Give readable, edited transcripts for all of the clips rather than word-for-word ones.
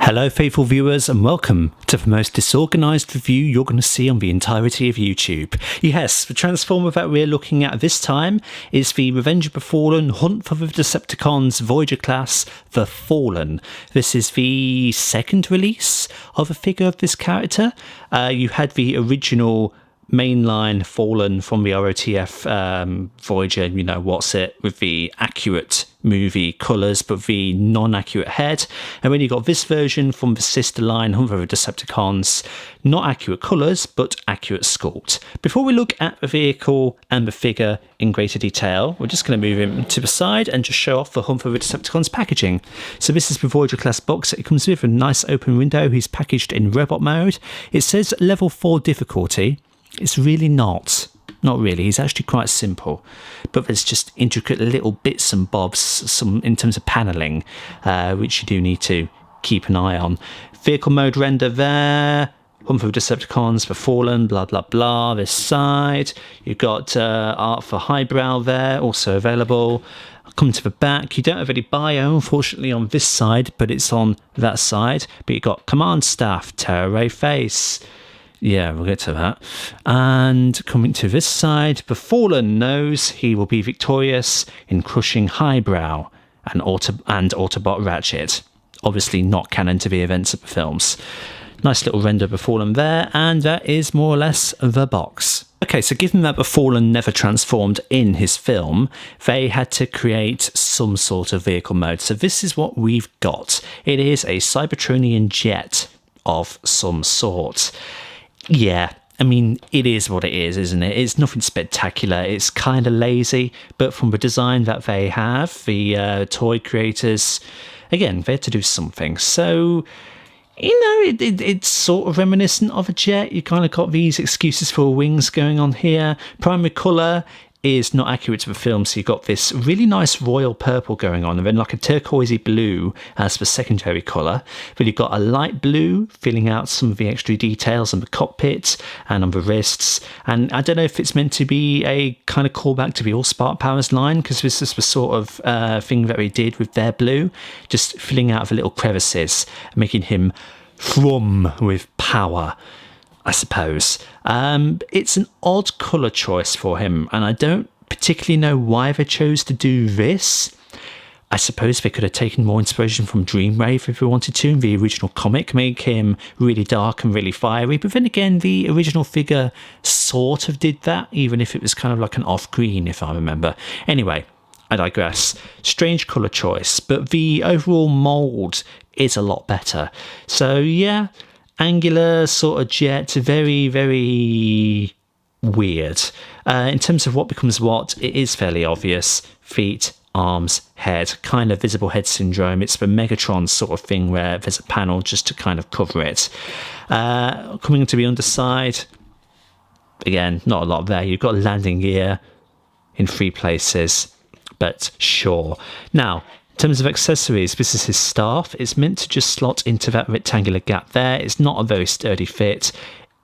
Hello faithful viewers and welcome to the most disorganised review you're going to see on the entirety of YouTube. Yes, the Transformer that we're looking at this time is the Revenge of the Fallen Hunt for the Decepticons Voyager class The Fallen. This is the second release of a figure of this character. You had the original mainline Fallen from the ROTF Voyager, you know, what's it, with the accurate movie colours but the non-accurate head, and then you got this version from the sister line Hunt for the Decepticons, not accurate colours but accurate sculpt. Before we look at the vehicle and the figure in greater detail, we're just going to move him to the side and just show off the Hunt for the Decepticons packaging. So this is the Voyager class box. It comes with a nice open window. He's packaged in robot mode. It says level 4 difficulty. It's really not really. He's actually quite simple, but there's just intricate little bits and bobs, some in terms of paneling, which you do need to keep an eye on. Vehicle mode render there. Hunt for the Decepticons, The Fallen, blah blah blah. This side, you've got art for highbrow there, also available. Come to the back. You don't have any bio, unfortunately, on this side, but it's on that side. But you've got command staff, Terra Ray face. Yeah, we'll get to that. And coming to this side, the Fallen knows he will be victorious in crushing Highbrow and Autobot Ratchet. Obviously not canon to the events of the films. Nice little render of the Fallen there, and that is more or less the box. Okay, so given that the Fallen never transformed in his film, they had to create some sort of vehicle mode. So this is what we've got. It is a Cybertronian jet of some sort. Yeah, I mean, it is what it is, isn't it? It's nothing spectacular. It's kind of lazy, but from the design that they have, the toy creators, again, they had to do something. So, you know, it's sort of reminiscent of a jet. You kind of got these excuses for wings going on here. Primary colour is not accurate to the film, so you've got this really nice royal purple going on, and then like a turquoisey blue as the secondary colour. But you've got a light blue filling out some of the extra details on the cockpit and on the wrists. And I don't know if it's meant to be a kind of callback to the All Spark Powers line, because this is the sort of thing that they did with their blue, just filling out the little crevices, making him thrum with power, I suppose. It's an odd colour choice for him, and I don't particularly know why they chose to do this. I suppose they could have taken more inspiration from Dreamwave if they wanted to in the original comic, make him really dark and really fiery, but then again, the original figure sort of did that, even if it was kind of like an off-green, if I remember. Anyway, I digress. Strange colour choice, but the overall mould is a lot better. So yeah, angular sort of jet, very, very weird. In terms of what becomes what, it is fairly obvious. Feet, arms, head, kind of visible head syndrome. It's the Megatron sort of thing where there's a panel just to kind of cover it. Coming to the underside, again, not a lot there. You've got landing gear in 3 places, but sure. Now, in terms of accessories, this is his staff. It's meant to just slot into that rectangular gap there. It's not a very sturdy fit.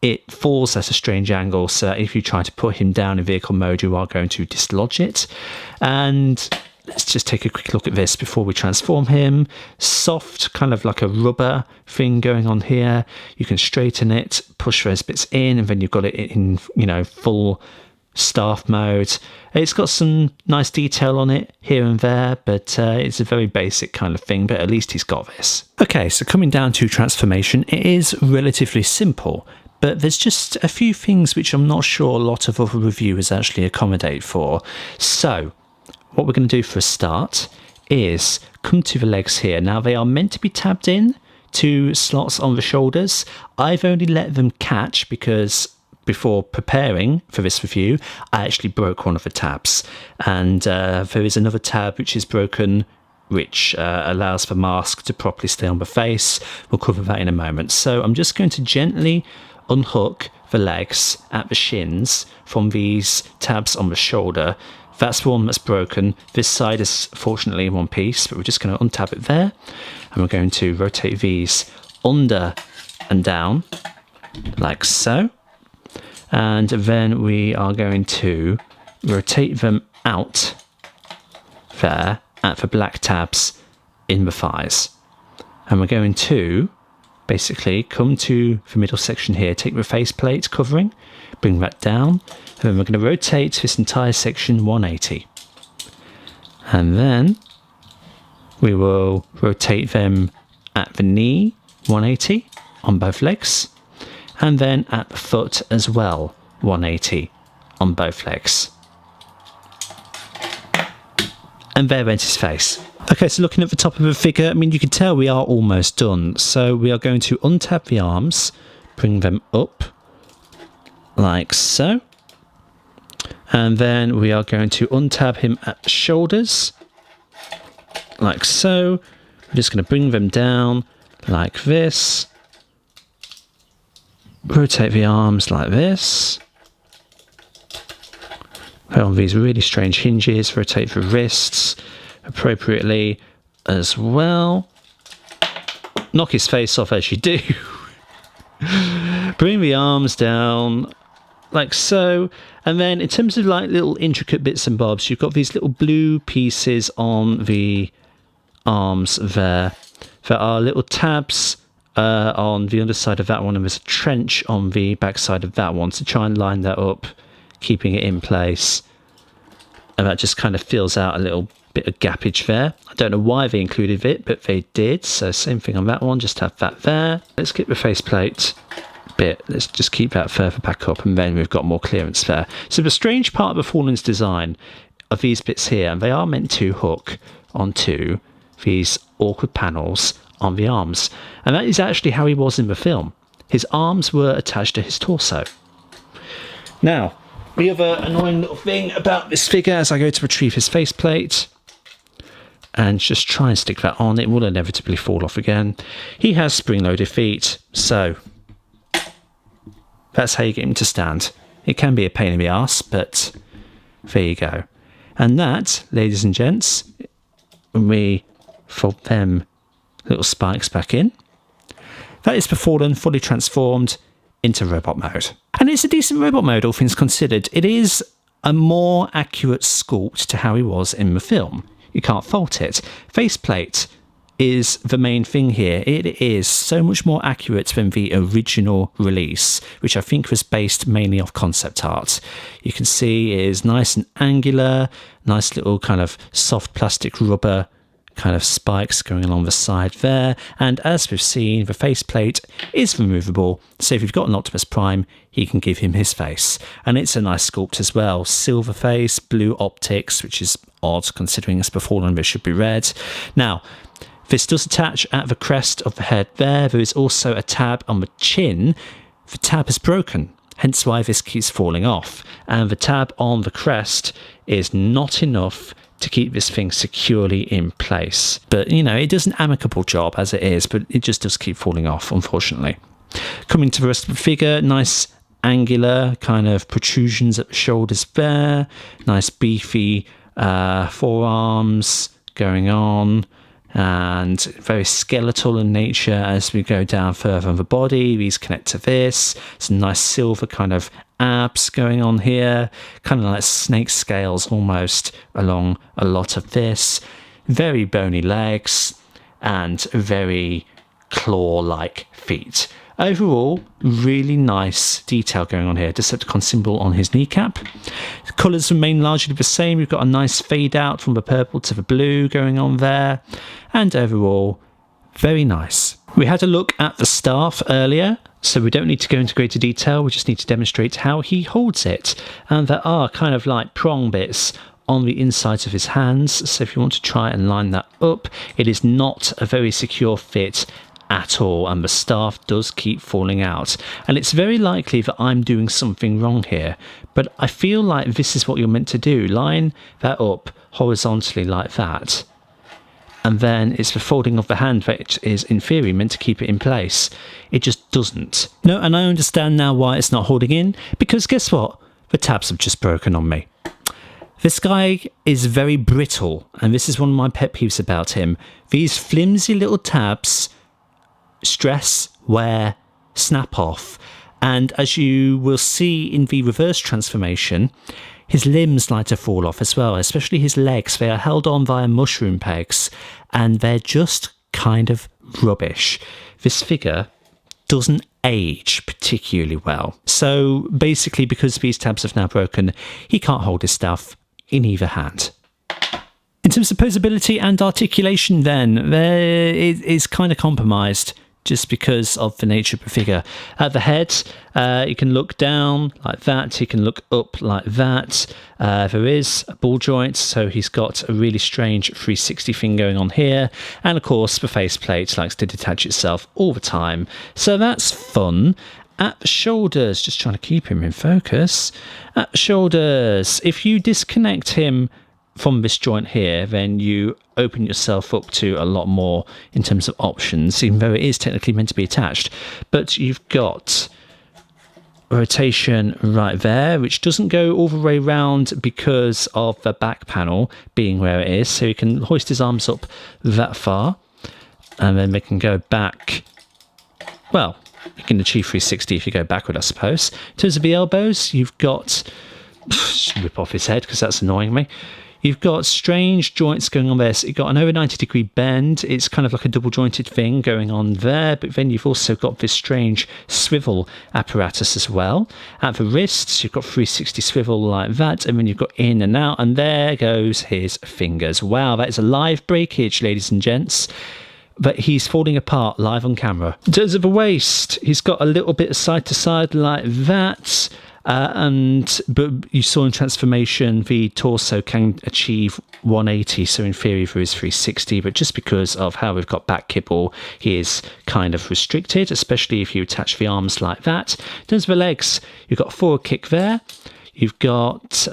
It falls at a strange angle, so if you try to put him down in vehicle mode, you are going to dislodge it. And let's just take a quick look at this before we transform him. Soft, kind of like a rubber thing going on here. You can straighten it, push those bits in, and then you've got it in, you know, full staff mode. It's got some nice detail on it here and there, but it's a very basic kind of thing, but at least he's got this. Okay, so coming down to transformation, it is relatively simple, but there's just a few things which I'm not sure a lot of other reviewers actually accommodate for. So what we're going to do for a start is come to the legs here. Now they are meant to be tabbed in to slots on the shoulders. I've only let them catch because before preparing for this review, I actually broke one of the tabs, and there is another tab which is broken, which allows the mask to properly stay on the face. We'll cover that in a moment. So I'm just going to gently unhook the legs at the shins from these tabs on the shoulder. That's the one that's broken. This side is fortunately in one piece, but we're just going to untab it there, and we're going to rotate these under and down like so. And then we are going to rotate them out there at the black tabs in the thighs. And we're going to basically come to the middle section here, take the faceplate covering, bring that down, and then we're going to rotate this entire section 180. And then we will rotate them at the knee 180 on both legs, and then at the foot as well 180 on both legs. And there went his face. Okay, so looking at the top of the figure, I mean, you can tell we are almost done. So we are going to untab the arms, bring them up like so. And then we are going to untab him at the shoulders like so. We're just going to bring them down like this. Rotate the arms like this. Put on these really strange hinges. Rotate the wrists appropriately as well. Knock his face off as you do. Bring the arms down like so. And then in terms of like little intricate bits and bobs, you've got these little blue pieces on the arms there. There are little tabs on the underside of that one, and there's a trench on the backside of that one, to try and line that up, keeping it in place. And that just kind of fills out a little bit of gappage there. I don't know why they included it, but they did. So same thing on that one, just have that there. Let's get the faceplate bit, let's just keep that further back up, and then we've got more clearance there. So the strange part of the Fallen's design of these bits here, and they are meant to hook onto these awkward panels on the arms, and that is actually how he was in the film. His arms were attached to his torso. Now, the other annoying little thing about this figure, as I go to retrieve his faceplate and just try and stick that on, it will inevitably fall off again. He has spring-loaded feet, so that's how you get him to stand. It can be a pain in the arse, but there you go. And that, ladies and gents, when we fold them little spikes back in, that is the Fallen fully transformed into robot mode. And it's a decent robot mode, all things considered. It is a more accurate sculpt to how he was in the film. You can't fault it. Faceplate is the main thing here. It is so much more accurate than the original release, which I think was based mainly off concept art. You can see it is nice and angular, nice little kind of soft plastic rubber kind of spikes going along the side there. And as we've seen, the faceplate is removable, so if you've got an Optimus Prime, he can give him his face. And it's a nice sculpt as well. Silver face, blue optics, which is odd considering it's before and it should be red. Now, this does attach at the crest of the head there. There is also a tab on the chin. The tab is broken, hence why this keeps falling off. And the tab on the crest is not enough to keep this thing securely in place. But, you know, it does an amicable job as it is, but it just does keep falling off, unfortunately. Coming to the rest of the figure, nice angular kind of protrusions at the shoulders there. Nice beefy forearms going on. And very skeletal in nature as we go down further on the body. These connect to this. Some nice silver kind of abs going on here, kind of like snake scales almost along a lot of this. Very bony legs and very claw-like feet. Overall, really nice detail going on here. Decepticon symbol on his kneecap. The colours remain largely the same. We've got a nice fade out from the purple to the blue going on there. And overall, very nice. We had a look at the staff earlier, so we don't need to go into greater detail. We just need to demonstrate how he holds it. And there are kind of like prong bits on the insides of his hands. So if you want to try and line that up, it is not a very secure fit at all, and the staff does keep falling out, and it's very likely that I'm doing something wrong here, but I feel like this is what you're meant to do. Line that up horizontally like that, and then it's the folding of the hand which is in theory meant to keep it in place. It just doesn't. No, and I understand now why it's not holding in, because guess what? The tabs have just broken on me. This guy is very brittle, and this is one of my pet peeves about him. These flimsy little tabs stress, wear, snap off, and as you will see in the reverse transformation, his limbs like to fall off as well, especially his legs. They are held on via mushroom pegs, and they're just kind of rubbish. This figure doesn't age particularly well. So basically, because these tabs have now broken, he can't hold his stuff in either hand. In terms of posability and articulation then, it is kind of compromised just because of the nature of the figure. At the head, you can look down like that, you can look up like that. There is a ball joint, so he's got a really strange 360 thing going on here. And of course, the faceplate likes to detach itself all the time. So that's fun. At the shoulders, just trying to keep him in focus. At the shoulders, if you disconnect him from this joint here, then you open yourself up to a lot more in terms of options, even though it is technically meant to be attached. But you've got rotation right there, which doesn't go all the way around because of the back panel being where it is. So you can hoist his arms up that far, and then they can go back. Well, you can achieve 360 if you go backward, I suppose. In terms of the elbows, you've got... rip off his head because that's annoying me. You've got strange joints going on there. So you've got an over 90-degree bend. It's kind of like a double-jointed thing going on there. But then you've also got this strange swivel apparatus as well. At the wrists, you've got 360 swivel like that. And then you've got in and out. And there goes his fingers. Wow, that is a live breakage, ladies and gents. But he's falling apart live on camera. In terms of the waist, he's got a little bit of side-to-side like that. But you saw in transformation the torso can achieve 180, so in theory there is 360, but just because of how we've got back kibble, he is kind of restricted, especially if you attach the arms like that. In terms of the legs, you've got a forward kick there. You've got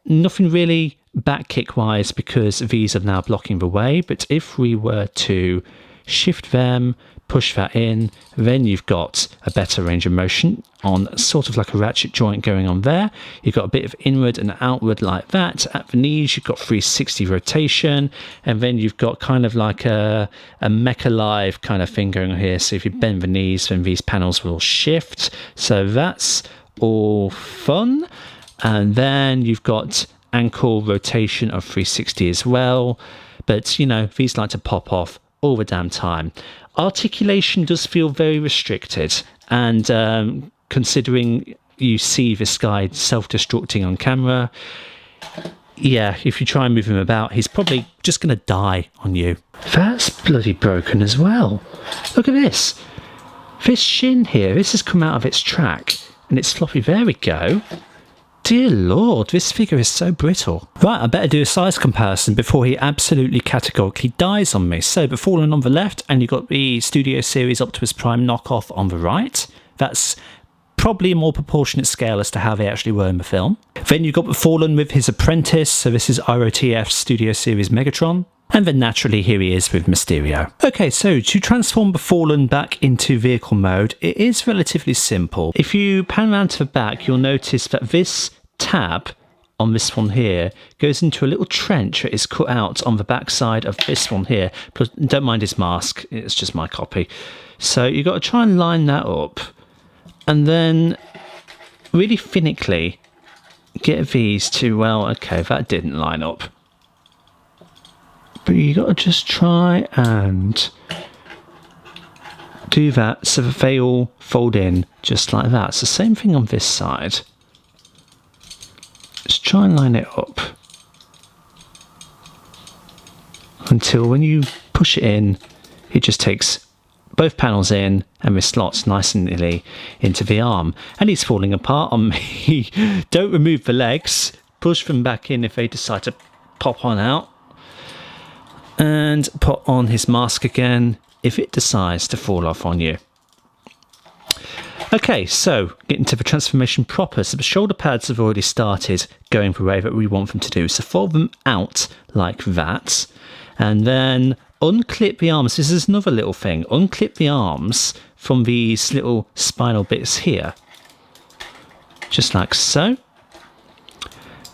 nothing really back kick wise because these are now blocking the way, but if we were to shift them, push that in, then you've got a better range of motion on sort of like a ratchet joint going on there. You've got a bit of inward and outward like that. At the knees, you've got 360 rotation, and then you've got kind of like a Mecha Live kind of thing going on here. So if you bend the knees, then these panels will shift. So that's all fun. And then you've got ankle rotation of 360 as well. But, you know, these like to pop off all the damn time. Articulation does feel very restricted, and considering you see this guy self-destructing on camera, yeah, if you try and move him about, he's probably just going to die on you. That's bloody broken as well. Look at this. This shin here, this has come out of its track, and it's floppy. There we go. Dear Lord, this figure is so brittle. Right, I better do a size comparison before he absolutely categorically dies on me. So, the Fallen on the left, and you've got the Studio Series Optimus Prime knockoff on the right. That's probably a more proportionate scale as to how they actually were in the film. Then you've got the Fallen with his apprentice, so this is ROTF Studio Series Megatron. And then naturally here he is with Mysterio. Okay, so to transform the Fallen back into vehicle mode, it is relatively simple. If you pan around to the back, you'll notice that this tab on this one here goes into a little trench that is cut out on the back side of this one here. Plus, don't mind his mask, it's just my copy. So you've got to try and line that up, and then really finically get these to, well, okay, that didn't line up. But you got to just try and do that so that they all fold in just like that. It's the same thing on this side. Just try and line it up until when you push it in, it just takes both panels in and this slots nice and neatly into the arm. And he's falling apart on me. Don't remove the legs. Push them back in if they decide to pop on out. And put on his mask again if it decides to fall off on you. Okay, so getting to the transformation proper. So the shoulder pads have already started going the way that we want them to do. So fold them out like that. And then unclip the arms. This is another little thing. Unclip the arms from these little spinal bits here. Just like so.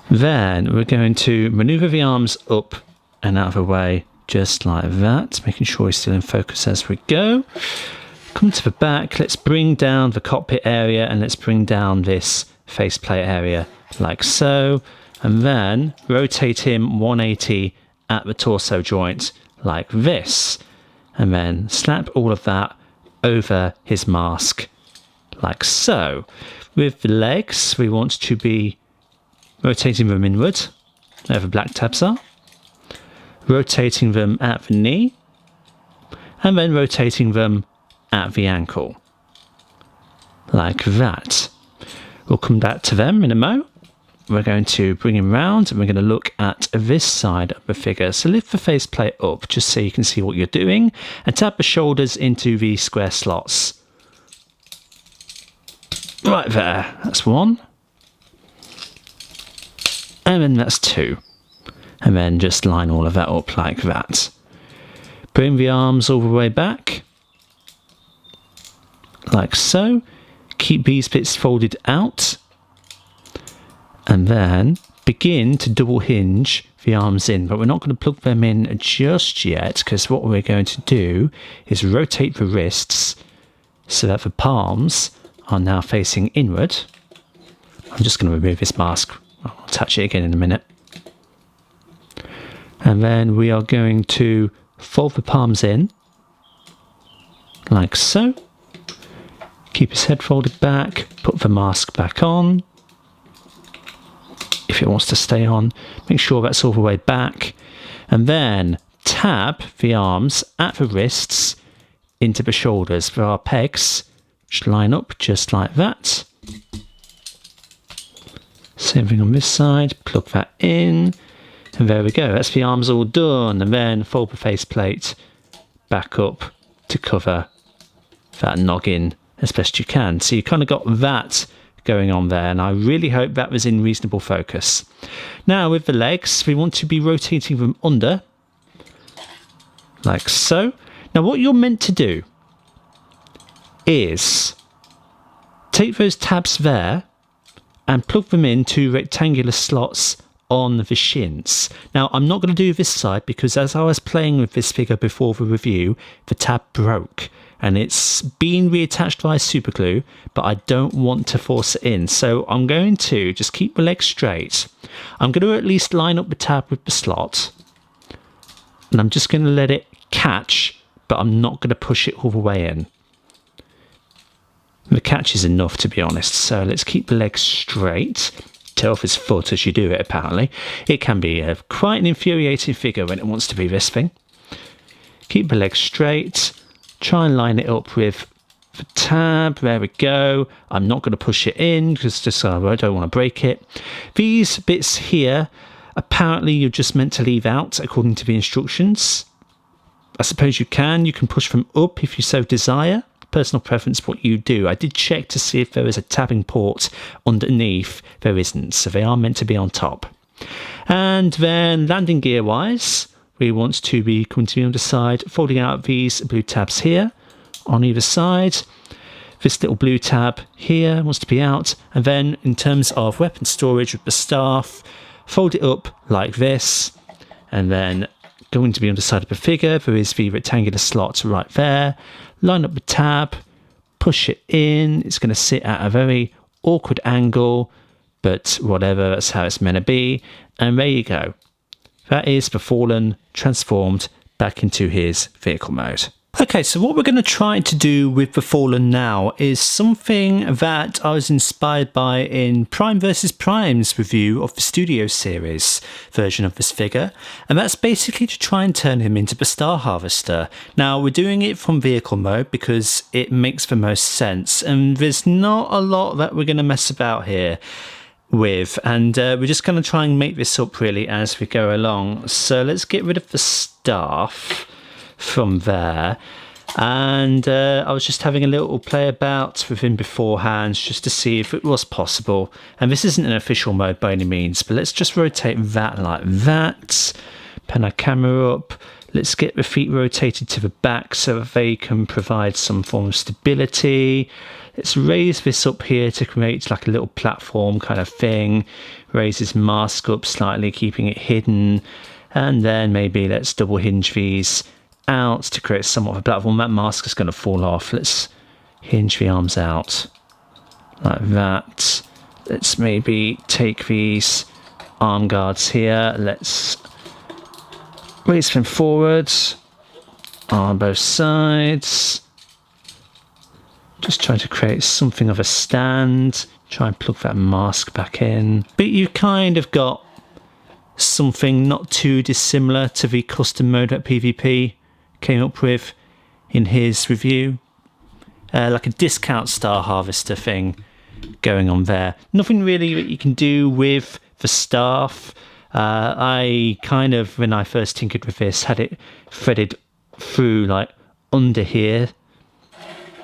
Then we're going to maneuver the arms up and out of the way. Just like that, making sure he's still in focus as we go. Come to the back, let's bring down the cockpit area and let's bring down this faceplate area like so. And then rotate him 180 at the torso joint like this. and then slap all of that over his mask, like so. With the legs, we want to be rotating them inward, where the black tabs are, rotating them at the knee, and then rotating them at the ankle, like that. We'll come back to them in a mo. We're going to bring him round and we're going to look at this side of the figure. So lift the faceplate up just so you can see what you're doing and tap the shoulders into the square slots. Right there, that's one. And then that's two. And then just line all of that up like that. Bring the arms all the way back, like so. Keep these bits folded out. And then begin to double hinge the arms in, but we're not going to plug them in just yet, because what we're going to do is rotate the wrists so that the palms are now facing inward. I'm just going to remove this mask. I'll attach it again in a minute. And then we are going to fold the palms in, like so. Keep his head folded back, put the mask back on. If it wants to stay on, make sure that's all the way back, and then tab the arms at the wrists into the shoulders for our pegs. Just line up just like that. Same thing on this side, plug that in, and there we go, that's the arms all done. And then fold the faceplate back up to cover that noggin as best you can. So you kind of got that going on there, and I really hope that was in reasonable focus. Now with the legs, we want to be rotating them under, like so. Now what you're meant to do is take those tabs there and plug them into rectangular slots on the shins. Now I'm not going to do this side because as I was playing with this figure before the review, the tab broke. And it's been reattached by super glue, but I don't want to force it in. So I'm going to just keep the legs straight. I'm going to at least line up the tab with the slot. And I'm just going to let it catch, but I'm not going to push it all the way in. The catch is enough, to be honest. So let's keep the legs straight. Tear off his foot as you do it, apparently. It can be quite an infuriating figure when it wants to be this thing. Keep the legs straight. Try and line it up with the tab. There we go. I'm not going to push it in because I don't want to break it. These bits here, apparently you're just meant to leave out according to the instructions. I suppose you can push them up if you so desire. Personal preference, what you do. I did check to see if there was a tabbing port underneath. There isn't, so they are meant to be on top. And then landing gear wise, we want to be coming to the underside, folding out these blue tabs here on either side. This little blue tab here wants to be out. And then in terms of weapon storage with the staff, fold it up like this. And then going to the underside of the figure, there is the rectangular slot right there. Line up the tab, push it in. It's going to sit at a very awkward angle, but whatever, that's how it's meant to be. And there you go. That is the Fallen transformed back into his vehicle mode. Okay, so what we're going to try to do with the Fallen now is something that I was inspired by in Prime vs. Prime's review of the Studio Series version of this figure, and that's basically to try and turn him into the Star Harvester. Now, we're doing it from vehicle mode because it makes the most sense, and there's not a lot that we're going to mess about here with, and we're just going to try and make this up really as we go along. So let's get rid of the staff from there, and I was just having a little play about with him beforehand just to see if it was possible, and this isn't an official mode by any means, but let's just rotate that like that, pan our camera up, let's get the feet rotated to the back so that they can provide some form of stability. Let's raise this up here to create like a little platform kind of thing, raise his mask up slightly, keeping it hidden, and then maybe let's double hinge these out to create somewhat of a platform. That mask is going to fall off. Let's hinge the arms out like that. Let's maybe take these arm guards here. Let's raise them forwards on both sides. Just trying to create something of a stand. Try and plug that mask back in. But you kind of got something not too dissimilar to the custom mode that PvP came up with in his review. Like a discount star harvester thing going on there. Nothing really that you can do with the staff. I kind of, when I first tinkered with this, had it threaded through like under here.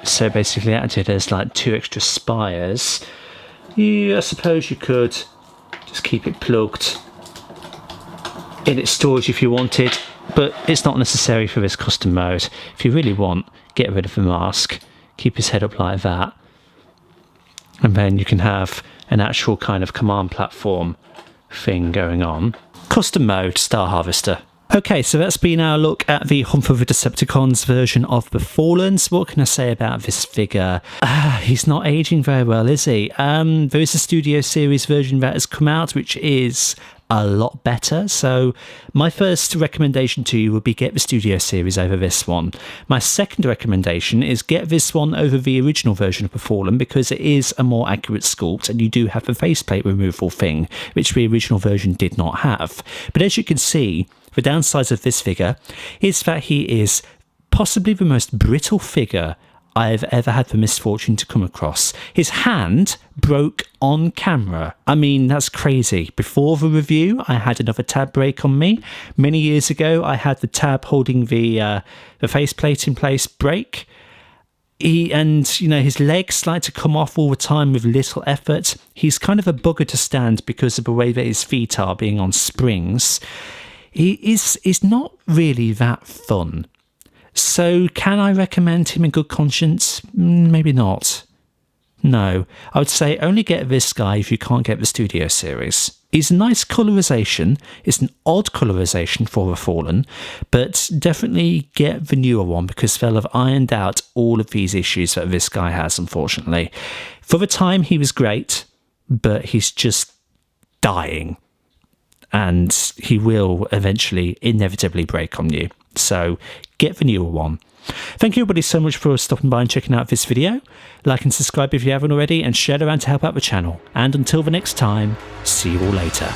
So basically acted as like 2 extra spires. I suppose you could just keep it plugged in its storage if you wanted, but it's not necessary for this custom mode. If you really want, get rid of the mask, keep his head up like that, and then you can have an actual kind of command platform thing going on. Custom mode, Star Harvester. Okay, so that's been our look at the Hunt for the Decepticons version of The Fallen. So what can I say about this figure? He's not aging very well, is he? There is a Studio Series version that has come out, which is a lot better. So my first recommendation to you would be get the Studio Series over this one. My second recommendation is get this one over the original version of The Fallen, because it is a more accurate sculpt and you do have the faceplate removal thing, which the original version did not have. But as you can see, the downsides of this figure is that he is possibly the most brittle figure I've ever had the misfortune to come across. His hand broke on camera. I mean, that's crazy. Before the review, I had another tab break on me. Many years ago, I had the tab holding the faceplate in place break. His legs like to come off all the time with little effort. He's kind of a bugger to stand because of the way that his feet are, being on springs. He is not really that fun. So can I recommend him in good conscience? Maybe not. No, I would say only get this guy if you can't get the Studio Series. It's a nice colorization. It's an odd colorization for The Fallen, but definitely get the newer one because they'll have ironed out all of these issues that this guy has, unfortunately. For the time, he was great, but he's just dying. And he will eventually, inevitably break on you. So get the newer one. Thank you everybody so much for stopping by and checking out this video. Like and subscribe if you haven't already, and share it around to help out the channel. And until the next time, see you all later.